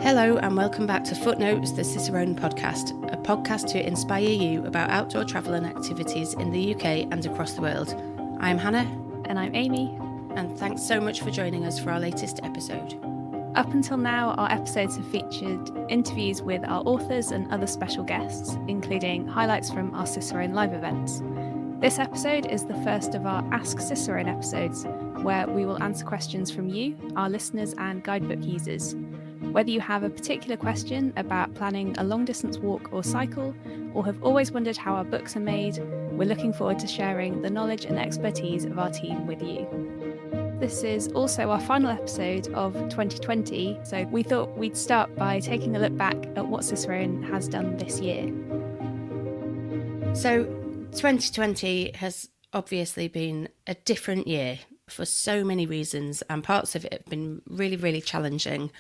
Hello and welcome back to Footnotes, the Cicerone podcast, a podcast to inspire you about outdoor travel and activities in the UK and across the world. I'm Hannah. And I'm Amy. And thanks so much for joining us for our latest episode. Up until now, our episodes have featured interviews with our authors and other special guests, including highlights from our Cicerone live events. This episode is the first of our Ask Cicerone episodes, where we will answer questions from you, our listeners and guidebook users. Whether you have a particular question about planning a long-distance walk or cycle, or have always wondered how our books are made, we're looking forward to sharing the knowledge and expertise of our team with you. This is also our final episode of 2020, so we thought we'd start by taking a look back at what Cicerone has done this year. So 2020 has obviously been a different year for so many reasons, and parts of it have been really, really challenging.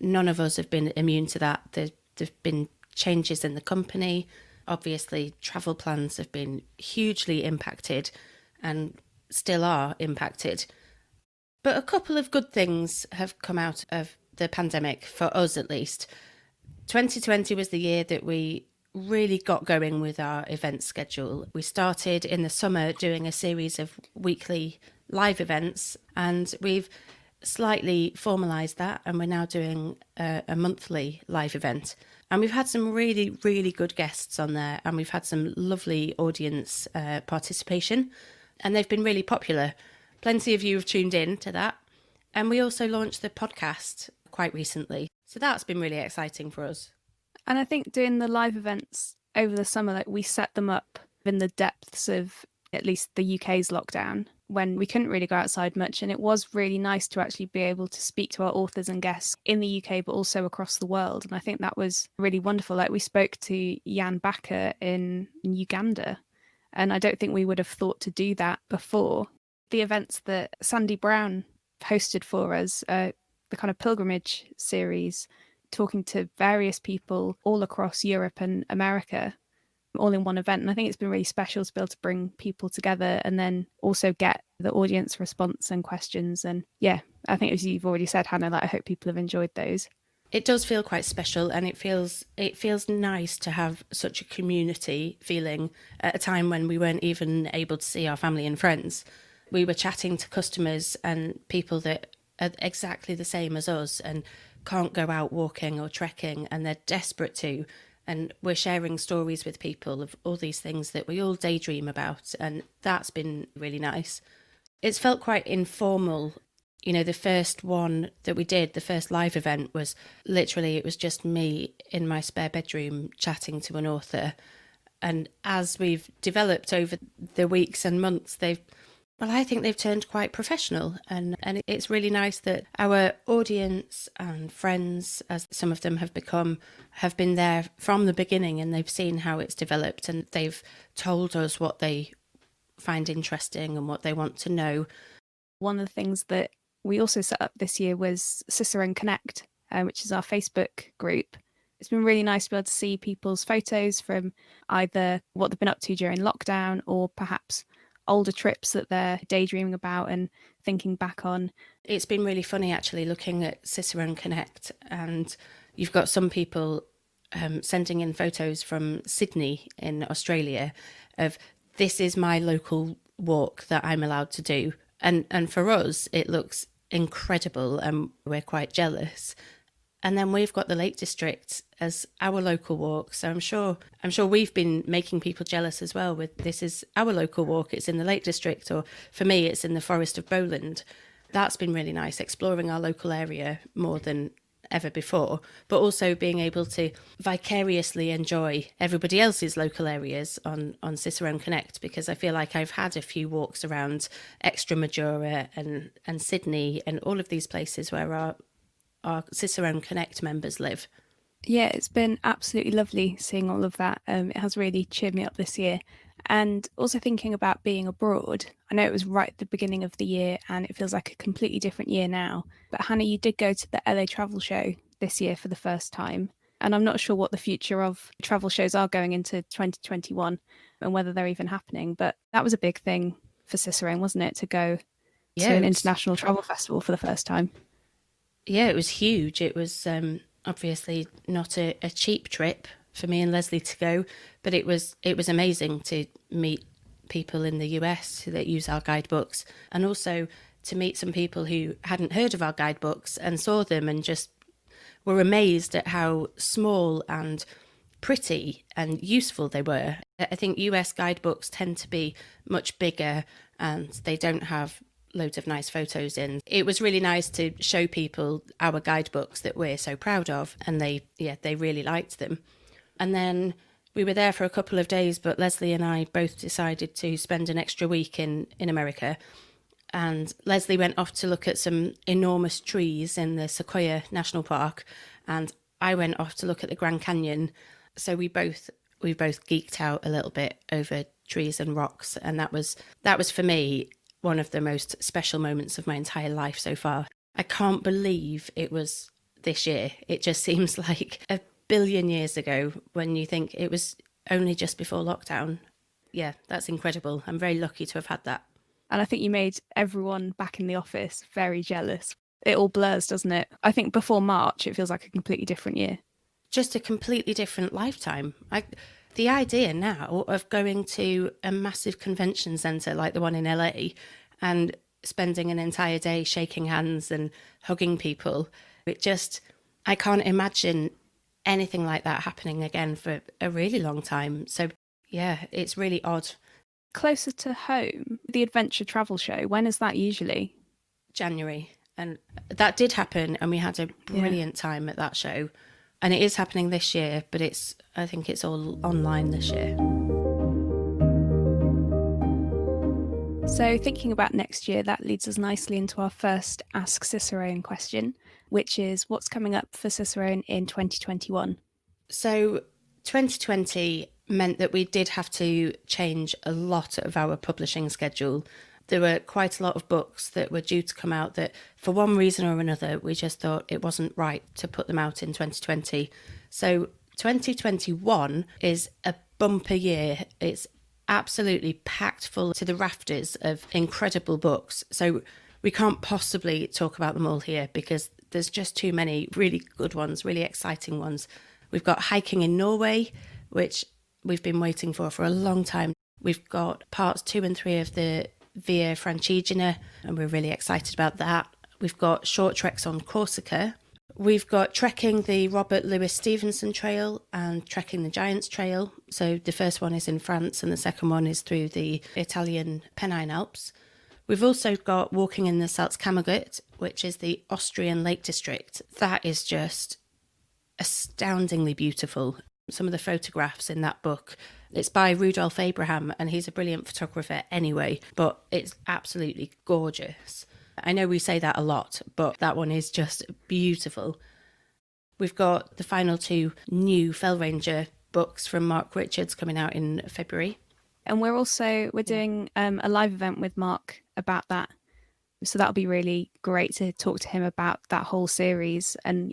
None of us have been immune to that. There've been changes in the company. Obviously, travel plans have been hugely impacted and still are impacted. But a couple of good things have come out of the pandemic, for us at least. 2020 was the year that we really got going with our event schedule. We started in the summer doing a series of weekly live events, and we've slightly formalised that, and we're now doing a monthly live event. And we've had some really, really good guests on there, and we've had some lovely audience participation, and they've been really popular. Plenty of you have tuned in to that. And we also launched the podcast quite recently. So that's been really exciting for us. And I think doing the live events over the summer, we set them up in the depths of at least the UK's lockdown, when we couldn't really go outside much. And it was really nice to actually be able to speak to our authors and guests in the UK, but also across the world. And I think that was really wonderful. We spoke to Jan Bakker in Uganda, and I don't think we would have thought to do that before. The events that Sandy Brown hosted for us, the kind of pilgrimage series, talking to various people all across Europe and America, all in one event. And I think it's been really special to be able to bring people together and then also get the audience response and questions. And yeah, I think as you've already said, Hannah, I hope people have enjoyed those. It does feel quite special, and it feels nice to have such a community feeling at a time when we weren't even able to see our family and friends. We were chatting to customers and people that are exactly the same as us and can't go out walking or trekking, and they're desperate to. And we're sharing stories with people of all these things that we all daydream about, and that's been really nice. It's felt quite informal. You know, the first one that we did, the first live event, was literally, it was just me in my spare bedroom chatting to an author. And as we've developed over the weeks and months, I think they've turned quite professional, and it's really nice that our audience and friends, as some of them have become, have been there from the beginning, and they've seen how it's developed, and they've told us what they find interesting and what they want to know. One of the things that we also set up this year was Cicerone Connect, which is our Facebook group. It's been really nice to be able to see people's photos from either what they've been up to during lockdown or perhaps older trips that they're daydreaming about and thinking back on. It's been really funny actually looking at Cicerone Connect, and you've got some people sending in photos from Sydney in Australia of, this is my local walk that I'm allowed to do. And for us, it looks incredible and we're quite jealous. And then we've got the Lake District as our local walk. So I'm sure we've been making people jealous as well with, this is our local walk, it's in the Lake District, or for me, it's in the Forest of Bowland. That's been really nice, exploring our local area more than ever before, but also being able to vicariously enjoy everybody else's local areas on Cicerone Connect, because I feel like I've had a few walks around Extremadura and Sydney and all of these places where our Cicerone Connect members live. Yeah, it's been absolutely lovely seeing all of that. It has really cheered me up this year. And also thinking about being abroad. I know it was right at the beginning of the year and it feels like a completely different year now. But Hannah, you did go to the LA Travel Show this year for the first time. And I'm not sure what the future of travel shows are going into 2021 and whether they're even happening. But that was a big thing for Cicerone, wasn't it, to go to an international travel festival for the first time? Yeah, it was huge. It was Obviously not a cheap trip for me and Lesley to go, but it was amazing to meet people in the US that use our guidebooks, and also to meet some people who hadn't heard of our guidebooks and saw them and just were amazed at how small and pretty and useful they were. I think US guidebooks tend to be much bigger and they don't have loads of nice photos in. It was really nice to show people our guidebooks that we're so proud of, and they really liked them. And then we were there for a couple of days, but Lesley and I both decided to spend an extra week in America. And Lesley went off to look at some enormous trees in the Sequoia National Park, and I went off to look at the Grand Canyon. So we both geeked out a little bit over trees and rocks, and that was for me one of the most special moments of my entire life so far. I can't believe it was this year. It just seems like a billion years ago when you think it was only just before lockdown. Yeah, that's incredible. I'm very lucky to have had that. And I think you made everyone back in the office very jealous. It all blurs, doesn't it? I think before March, it feels like a completely different year. Just a completely different lifetime. The idea now of going to a massive convention centre like the one in LA and spending an entire day shaking hands and hugging people, I can't imagine anything like that happening again for a really long time. So yeah, it's really odd. Closer to home, the Adventure Travel Show, when is that usually? January. And that did happen, and we had a brilliant time at that show. And it is happening this year, but I think it's all online this year. So thinking about next year, that leads us nicely into our first Ask Cicerone question, which is what's coming up for Cicerone in 2021? So 2020 meant that we did have to change a lot of our publishing schedule. There were quite a lot of books that were due to come out that, for one reason or another, we just thought it wasn't right to put them out in 2020. So 2021 is a bumper year. It's absolutely packed full to the rafters of incredible books. So we can't possibly talk about them all here because there's just too many really good ones, really exciting ones. We've got Hiking in Norway, which we've been waiting for a long time. We've got parts 2 and 3 of the Via Francigena, and we're really excited about that. We've got short treks on Corsica. We've got trekking the Robert Louis Stevenson Trail and trekking the Giants Trail. So the first one is in France and the second one is through the Italian Pennine Alps. We've also got walking in the Salzkammergut, which is the Austrian Lake District. That is just astoundingly beautiful. Some of the photographs in that book, it's by Rudolph Abraham, and he's a brilliant photographer anyway, but it's absolutely gorgeous. I know we say that a lot, but that one is just beautiful. We've got the final 2 new Fell Ranger books from Mark Richards coming out in February. And we're doing a live event with Mark about that. So that'll be really great to talk to him about that whole series and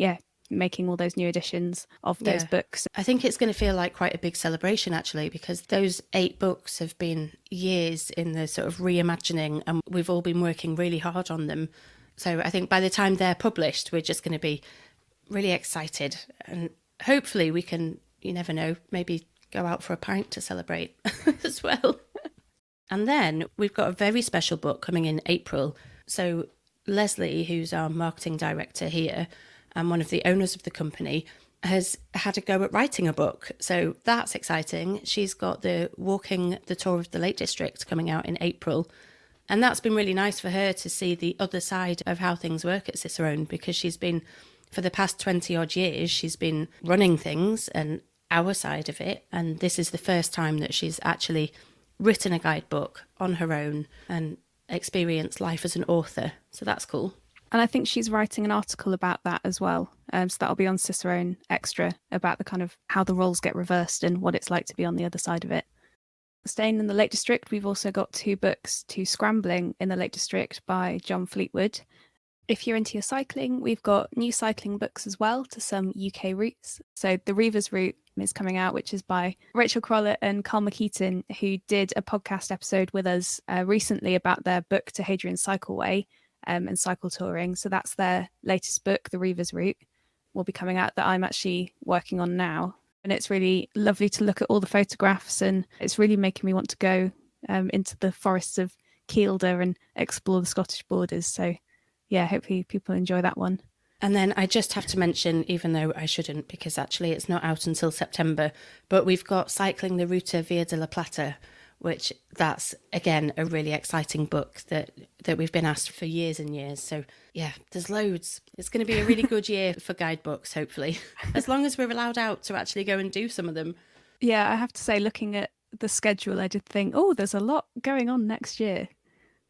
making all those new editions of those books. I think it's going to feel like quite a big celebration actually, because those 8 books have been years in the sort of reimagining and we've all been working really hard on them. So I think by the time they're published, we're just going to be really excited, and hopefully we can, you never know, maybe go out for a pint to celebrate as well. And then we've got a very special book coming in April. So Lesley, who's our marketing director here and one of the owners of the company, has had a go at writing a book. So that's exciting. She's got the Walking the Tour of the Lake District coming out in April. And that's been really nice for her to see the other side of how things work at Cicerone, because she's been, for the past 20 odd years, she's been running things and our side of it. And this is the first time that she's actually written a guidebook on her own and experienced life as an author. So that's cool. And I think she's writing an article about that as well. So that'll be on Cicerone Extra about the kind of how the roles get reversed and what it's like to be on the other side of it. Staying in the Lake District, we've also got 2 books to Scrambling in the Lake District by John Fleetwood. If you're into your cycling, we've got new cycling books as well to some UK routes. So the Reivers route is coming out, which is by Rachel Crollett and Carl McKeaton, who did a podcast episode with us recently about their book to Hadrian's Cycleway and cycle touring. So that's their latest book, The Reivers Route. will be coming out that I'm actually working on now. And it's really lovely to look at all the photographs, and it's really making me want to go into the forests of Kielder and explore the Scottish borders. So yeah, hopefully people enjoy that one. And then I just have to mention, even though I shouldn't, because actually it's not out until September, but we've got Cycling the Ruta Via de la Plata, which that's, again, a really exciting book that we've been asked for years and years. So yeah, there's loads. It's going to be a really good year for guidebooks, hopefully, as long as we're allowed out to actually go and do some of them. Yeah, I have to say, looking at the schedule, I did think, oh, there's a lot going on next year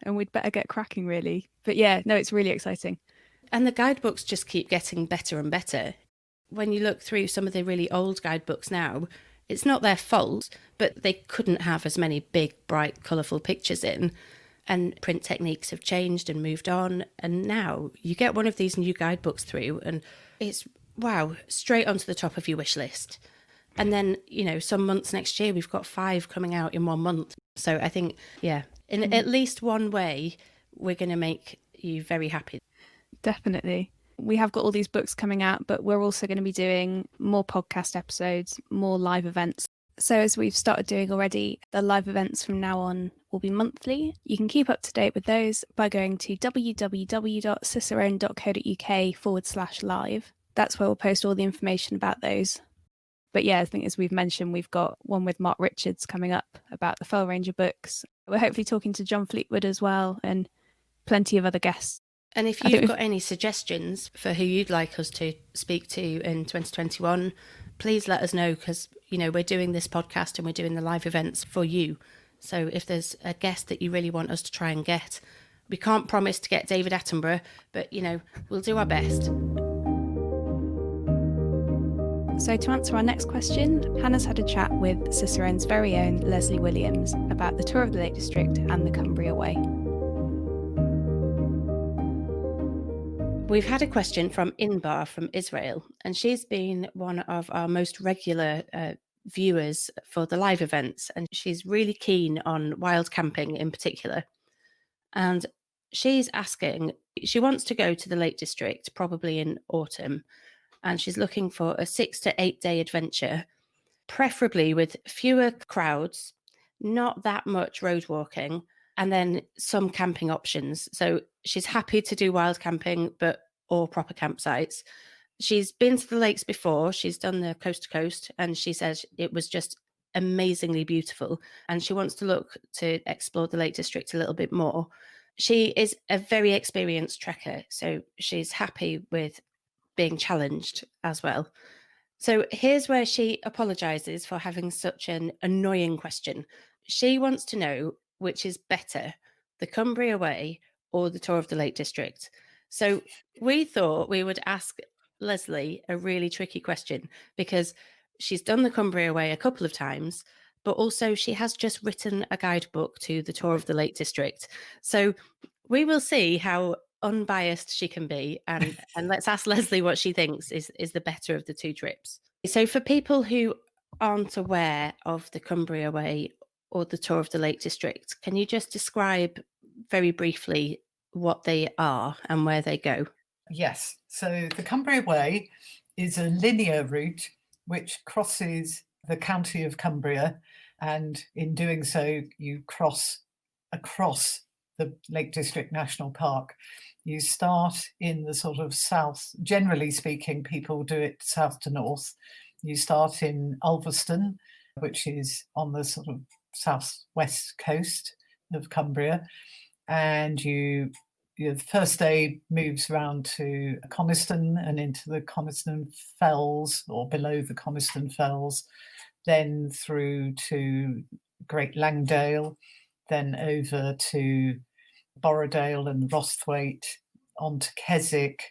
and we'd better get cracking, really. But yeah, no, it's really exciting. And the guidebooks just keep getting better and better. When you look through some of the really old guidebooks now, it's not their fault, but they couldn't have as many big, bright, colourful pictures in. And print techniques have changed and moved on. And now you get one of these new guidebooks through and it's, wow, straight onto the top of your wish list. And then, some months next year, we've got 5 coming out in 1 month. So I think, yeah, in at least one way, we're going to make you very happy. Definitely. We have got all these books coming out, but we're also going to be doing more podcast episodes, more live events. So as we've started doing already, the live events from now on will be monthly. You can keep up to date with those by going to www.cicerone.co.uk/live. That's where we'll post all the information about those. But yeah, I think as we've mentioned, we've got one with Mark Richards coming up about the Fell Ranger books. We're hopefully talking to John Fleetwood as well, and plenty of other guests. And if you've got any suggestions for who you'd like us to speak to in 2021, please let us know, because, we're doing this podcast and we're doing the live events for you. So if there's a guest that you really want us to try and get, we can't promise to get David Attenborough, but, we'll do our best. So to answer our next question, Hannah's had a chat with Cicerone's very own Lesley Williams about the Tour of the Lake District and the Cumbria Way. We've had a question from Inbar from Israel, and she's been one of our most regular viewers for the live events, and she's really keen on wild camping in particular. And she's asking, she wants to go to the Lake District probably in autumn, and she's looking for a 6 to 8 day adventure, preferably with fewer crowds, not that much road walking, and then some camping options. So she's happy to do wild camping, or proper campsites. She's been to the lakes before. She's done the coast to coast, and she says it was just amazingly beautiful. And she wants to look to explore the Lake District a little bit more. She is a very experienced trekker, so she's happy with being challenged as well. So here's where she apologises for having such an annoying question. She wants to know which is better, the Cumbria Way or the Tour of the Lake District. So we thought we would ask Lesley a really tricky question, because she's done the Cumbria Way a couple of times, but also she has just written a guidebook to the Tour of the Lake District. So we will see how unbiased she can be, and let's ask Lesley what she thinks is the better of the two trips. So for people who aren't aware of the Cumbria Way or the Tour of the Lake District, can you just describe very briefly what they are and where they go? Yes. So the Cumbria Way is a linear route which crosses the county of Cumbria, and in doing so you cross across the Lake District National Park. You start in the sort of south. Generally speaking, people do it south to north. You start in Ulverston, which is on the sort of southwest coast of Cumbria, and the first day moves around to Coniston and into the Coniston Fells, or below the Coniston Fells, then through to Great Langdale, then over to Borrowdale and Rosthwaite, on to Keswick,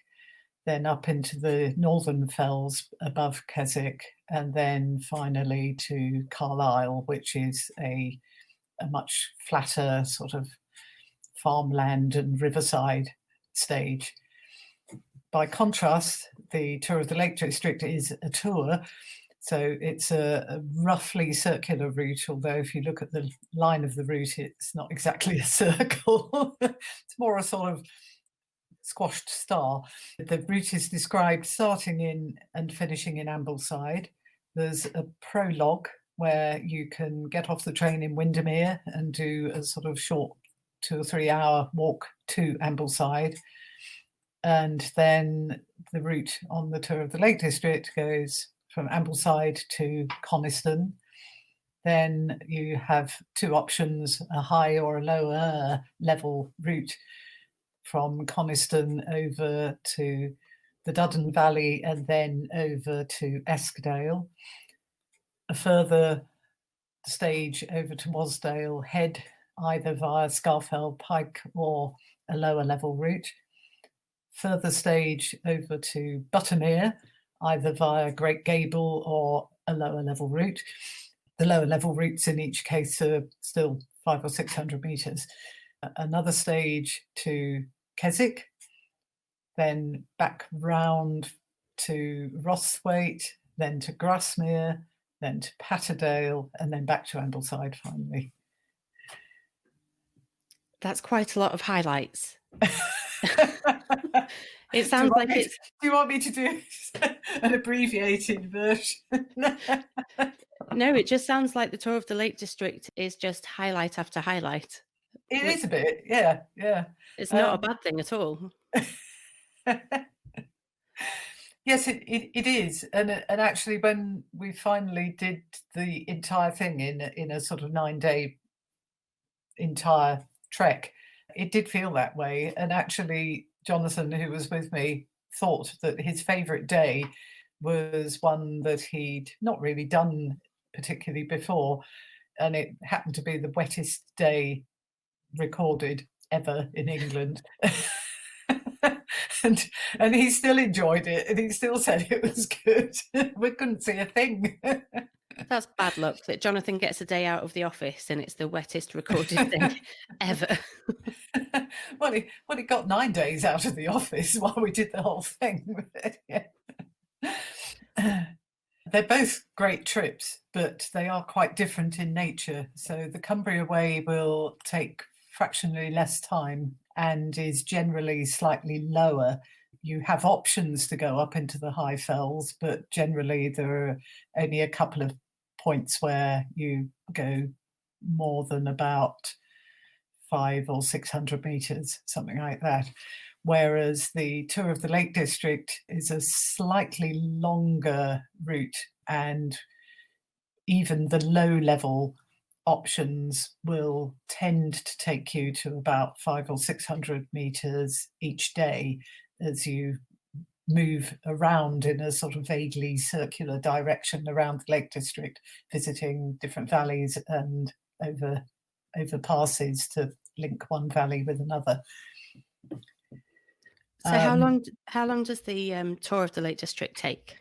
then up into the northern fells above Keswick, and then finally to Carlisle, which is a much flatter sort of farmland and riverside stage. By contrast, the Tour of the Lake District is a tour, so it's a roughly circular route, although if you look at the line of the route, it's not exactly a circle. It's more a sort of squashed star. The route is described starting in and finishing in Ambleside. There's a prologue where you can get off the train in Windermere and do a sort of short 2 or 3 hour walk to Ambleside. And then the route on the tour of the Lake District goes from Ambleside to Coniston. Then you have 2 options, a high or a lower level route from Coniston over to the Duddon Valley and then over to Eskdale. A further stage over to Wasdale, head either via Scarfell Pike or a lower level route. Further stage over to Buttermere, either via Great Gable or a lower level route. The lower level routes in each case are still 500 or 600 metres. Another stage to Keswick, then back round to Rothwaite, then to Grasmere, then to Patterdale, and then back to Ambleside finally. That's quite a lot of highlights. It sounds like it's... Do you want me to do an abbreviated version? No, it just sounds like the Tour of the Lake District is just highlight after highlight. It is a bit, yeah. It's not a bad thing at all. Yes, it is. And actually, when we finally did the entire thing in a sort of 9-day entire trek, it did feel that way. And actually, Jonathan, who was with me, thought that his favourite day was one that he'd not really done particularly before. And it happened to be the wettest day recorded ever in England. and he still enjoyed it, and he still said it was good. We couldn't see a thing. That's bad luck that Jonathan gets a day out of the office and it's the wettest recorded thing ever. Well, he got 9 days out of the office while we did the whole thing. They're both great trips, but they are quite different in nature. So the Cumbria Way will take fractionally less time and is generally slightly lower. You have options to go up into the high fells, but generally there are only a couple of points where you go more than about 500 or 600 metres, something like that. Whereas the Tour of the Lake District is a slightly longer route, and even the low-level options will tend to take you to about 500 or 600 metres each day as you move around in a sort of vaguely circular direction around the Lake District, visiting different valleys and over passes to link one valley with another. So how long does the Tour of the Lake District take?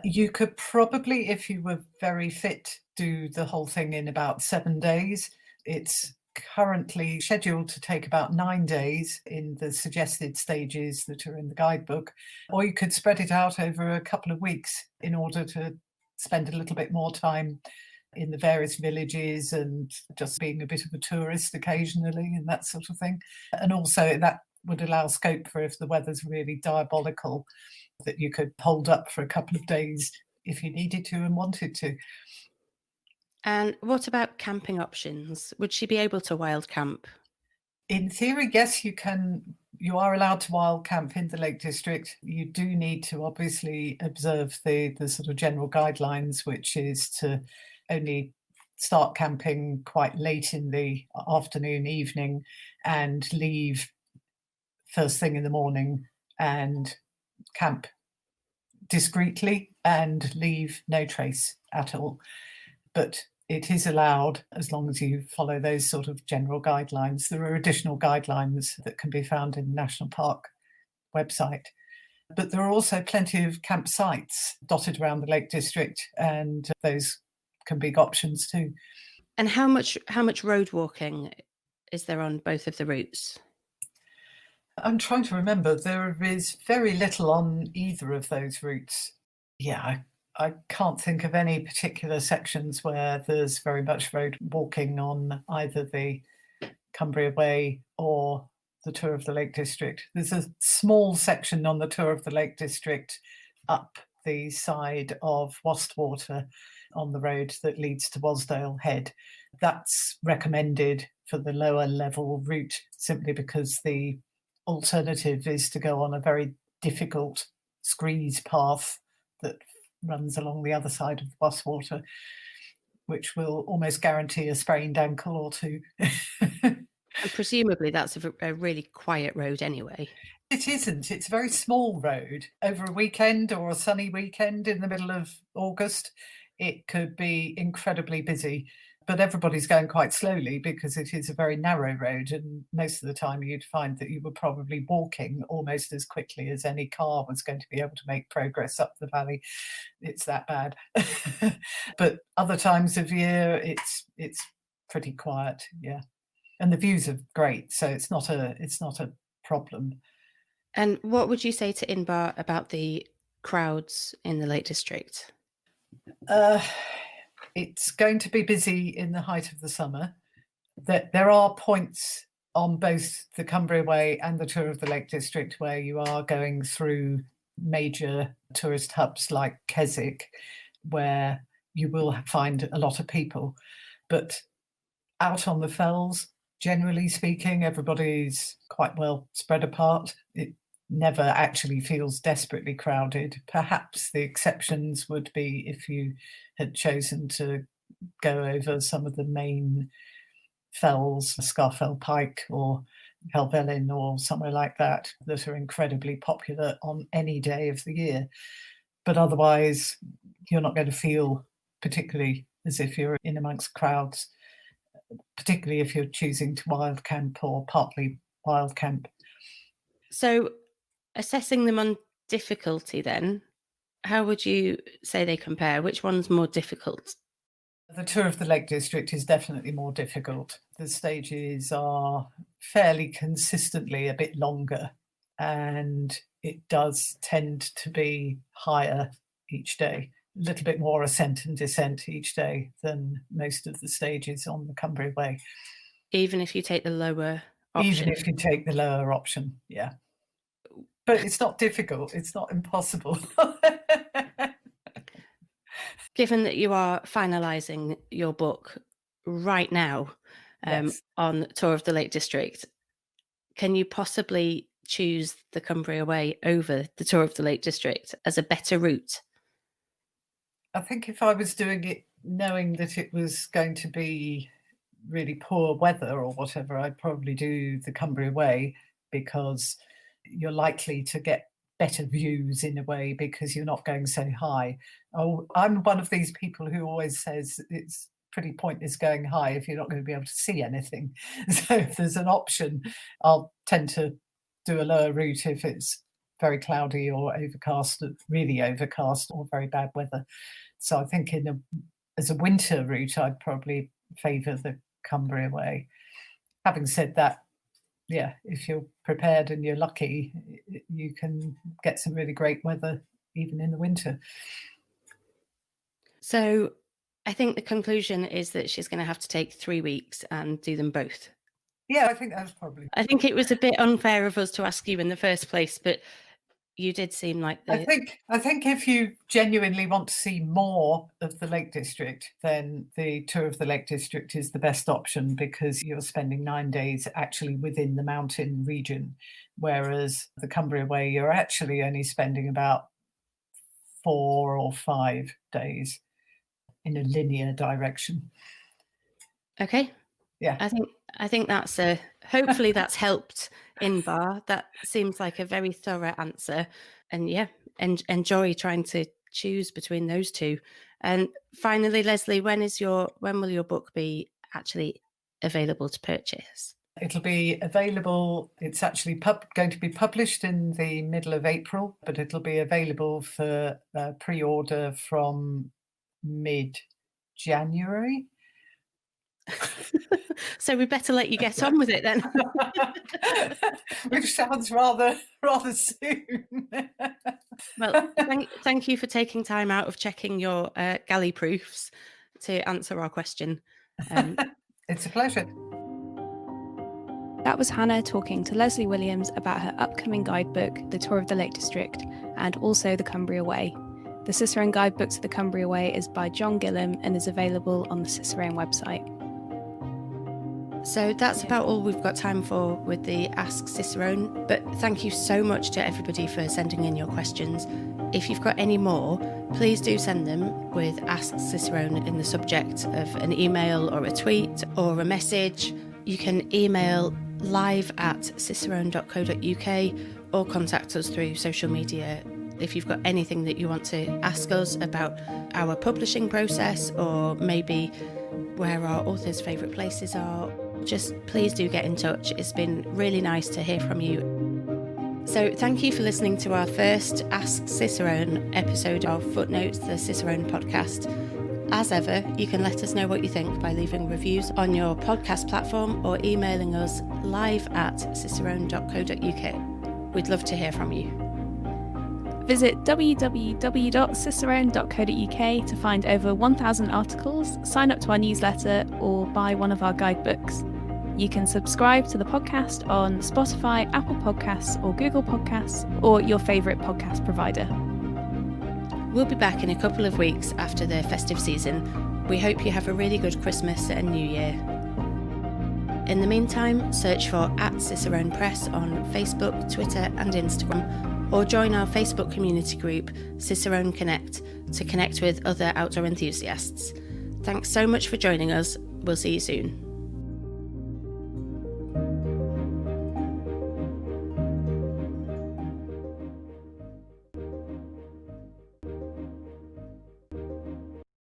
You could probably, if you were very fit, do the whole thing in about 7 days. It's currently scheduled to take about 9 days in the suggested stages that are in the guidebook, or you could spread it out over a couple of weeks in order to spend a little bit more time in the various villages and just being a bit of a tourist occasionally and that sort of thing. And also that would allow scope for, if the weather's really diabolical, that you could hold up for a couple of days if you needed to and wanted to. And what about camping options? Would she be able to wild camp? In theory, yes, you can. You are allowed to wild camp in the Lake District. You do need to obviously observe the sort of general guidelines, which is to only start camping quite late in the afternoon, evening, and leave first thing in the morning, and camp discreetly and leave no trace at all. But it is allowed as long as you follow those sort of general guidelines. There are additional guidelines that can be found in the National Park website. But there are also plenty of campsites dotted around the Lake District, and those can be options too. And how much road walking is there on both of the routes? I'm trying to remember. There is very little on either of those routes. Yeah, I can't think of any particular sections where there's very much road walking on either the Cumbria Way or the tour of the Lake District. There's a small section on the tour of the Lake District up the side of Wastwater on the road that leads to Wasdale Head. That's recommended for the lower level route simply because the alternative is to go on a very difficult screes path that runs along the other side of Wastwater, which will almost guarantee a sprained ankle or two. And presumably that's a really quiet road anyway. It isn't. It's a very small road. Over a weekend or a sunny weekend in the middle of August, it could be incredibly busy. But everybody's going quite slowly because it is a very narrow road, and most of the time you'd find that you were probably walking almost as quickly as any car was going to be able to make progress up the valley. It's that bad. But other times of year, it's pretty quiet, yeah. And the views are great, so it's not a problem. And what would you say to Inbar about the crowds in the Lake District? It's going to be busy in the height of the summer. There are points on both the Cumbria Way and the Tour of the Lake District where you are going through major tourist hubs like Keswick, where you will find a lot of people. But out on the fells, generally speaking, everybody's quite well spread apart. It never actually feels desperately crowded. Perhaps the exceptions would be if you had chosen to go over some of the main fells, Scarfell Pike or Helvellyn or somewhere like that are incredibly popular on any day of the year. But otherwise, you're not going to feel particularly as if you're in amongst crowds, particularly if you're choosing to wild camp or partly wild camp. So assessing them on difficulty then, how would you say they compare? Which one's more difficult? The Tour of the Lake District is definitely more difficult. The stages are fairly consistently a bit longer, and it does tend to be higher each day. A little bit more ascent and descent each day than most of the stages on the Cumbria Way. Even if you take the lower option? Even if you take the lower option, yeah. But it's not difficult. It's not impossible. Given that you are finalising your book right now Yes. on Tour of the Lake District, can you possibly choose the Cumbria Way over the Tour of the Lake District as a better route? I think if I was doing it knowing that it was going to be really poor weather or whatever, I'd probably do the Cumbria Way, because you're likely to get better views in a way because you're not going so high. Oh, I'm one of these people who always says it's pretty pointless going high if you're not going to be able to see anything. So if there's an option, I'll tend to do a lower route if it's very cloudy or overcast, really overcast, or very bad weather. So I think as a winter route, I'd probably favour the Cumbria Way. Having said that, yeah, if you're prepared and you're lucky, you can get some really great weather even in the winter. So I think the conclusion is that she's going to have to take 3 weeks and do them both. Yeah, I think that's probably... I think it was a bit unfair of us to ask you in the first place, but you did seem like I think if you genuinely want to see more of the Lake District, then the Tour of the Lake District is the best option, because you're spending 9 days actually within the mountain region, whereas the Cumbria Way, you're actually only spending about 4 or 5 days in a linear direction. Okay. Yeah. I think that's hopefully that's helped Inbar. That seems like a very thorough answer, and yeah, enjoy trying to choose between those two. And finally, Lesley, when will your book be actually available to purchase? It'll be available. It's actually going to be published in the middle of April, but it'll be available for pre-order from mid-January. So we better let you get on with it then. Which sounds rather soon. Well, thank you for taking time out of checking your galley proofs to answer our question. It's a pleasure. That was Hannah talking to Lesley Williams about her upcoming guidebook, The Tour of the Lake District, and also the Cumbria Way. The Cicerone Guidebook to the Cumbria Way is by John Gillam and is available on the Cicerone website. So that's about all we've got time for with the Ask Cicerone, but thank you so much to everybody for sending in your questions. If you've got any more, please do send them with Ask Cicerone in the subject of an email or a tweet or a message. You can email live@cicerone.co.uk or contact us through social media. If you've got anything that you want to ask us about our publishing process or maybe where our authors' favourite places are, just please do get in touch. It's been really nice to hear from you. So thank you for listening to our first Ask Cicerone episode of Footnotes, the Cicerone podcast. As ever, you can let us know what you think by leaving reviews on your podcast platform or emailing us live@cicerone.co.uk. We'd love to hear from you. Visit www.cicerone.co.uk to find over 1,000 articles, sign up to our newsletter, or buy one of our guidebooks. You can subscribe to the podcast on Spotify, Apple Podcasts, or Google Podcasts, or your favourite podcast provider. We'll be back in a couple of weeks after the festive season. We hope you have a really good Christmas and New Year. In the meantime, search for @Cicerone Press on Facebook, Twitter, and Instagram, or join our Facebook community group, Cicerone Connect, to connect with other outdoor enthusiasts. Thanks so much for joining us. We'll see you soon.